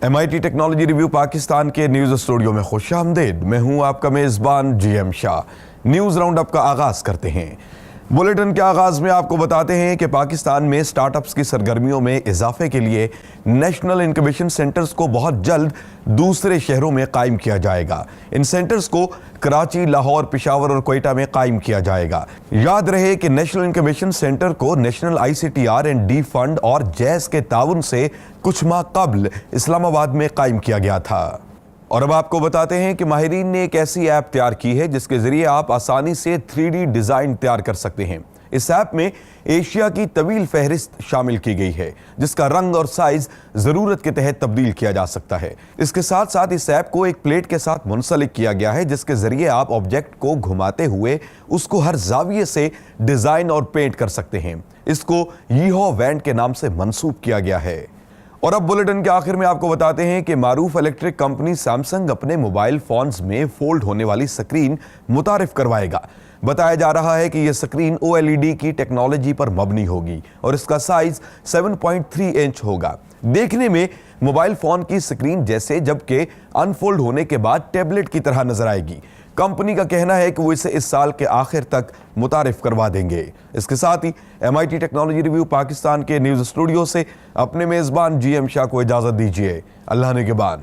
MIT technology review Pakistan کے news studio میں خوش آمدید۔ میں ہوں آپ کا میزبان GM شاہ۔ نیوز راؤنڈ اپ کا آغاز کرتے ہیں۔ بلیٹن کے آغاز میں آپ کو بتاتے ہیں کہ پاکستان میں سٹارٹ اپس کی سرگرمیوں میں اضافے کے لیے نیشنل انکیوبیشن سینٹرز کو بہت جلد دوسرے شہروں میں قائم کیا جائے گا۔ ان سینٹرز کو کراچی، لاہور، پشاور اور کوئٹہ میں قائم کیا جائے گا۔ یاد رہے کہ نیشنل انکیوبیشن سینٹر کو نیشنل ICTR&D فنڈ اور جیز کے تعاون سے کچھ ماہ قبل اسلام آباد میں قائم کیا گیا تھا۔ اور اب آپ کو بتاتے ہیں کہ ماہرین نے ایک ایسی ایپ تیار کی ہے جس کے ذریعے آپ آسانی سے 3D ڈیزائن تیار کر سکتے ہیں۔ اس ایپ میں ایشیا کی طویل فہرست شامل کی گئی ہے جس کا رنگ اور سائز ضرورت کے تحت تبدیل کیا جا سکتا ہے۔ اس کے ساتھ ساتھ اس ایپ کو ایک پلیٹ کے ساتھ منسلک کیا گیا ہے جس کے ذریعے آپ آبجیکٹ کو گھماتے ہوئے اس کو ہر زاویے سے ڈیزائن اور پینٹ کر سکتے ہیں۔ اس کو ییہو وینڈ کے نام سے منسوب کیا گیا ہے۔ اور اب بلیٹن کے آخر میں آپ کو بتاتے ہیں کہ معروف الیکٹرک کمپنی سیمسنگ اپنے موبائل فونز میں فولڈ ہونے والی سکرین متعارف کروائے گا۔ بتایا جا رہا ہے کہ یہ سکرین OLED کی ٹیکنالوجی پر مبنی ہوگی اور اس کا سائز 7.3 انچ ہوگا۔ دیکھنے میں موبائل فون کی سکرین جیسے، جبکہ انفولڈ ہونے کے بعد ٹیبلٹ کی طرح نظر آئے گی۔ کمپنی کا کہنا ہے کہ وہ اسے اس سال کے آخر تک متعارف کروا دیں گے۔ اس کے ساتھ ہی MIT ٹیکنالوجی ریویو پاکستان کے نیوز اسٹوڈیو سے اپنے میزبان GM شاہ کو اجازت دیجیے۔ اللہ نگہبان۔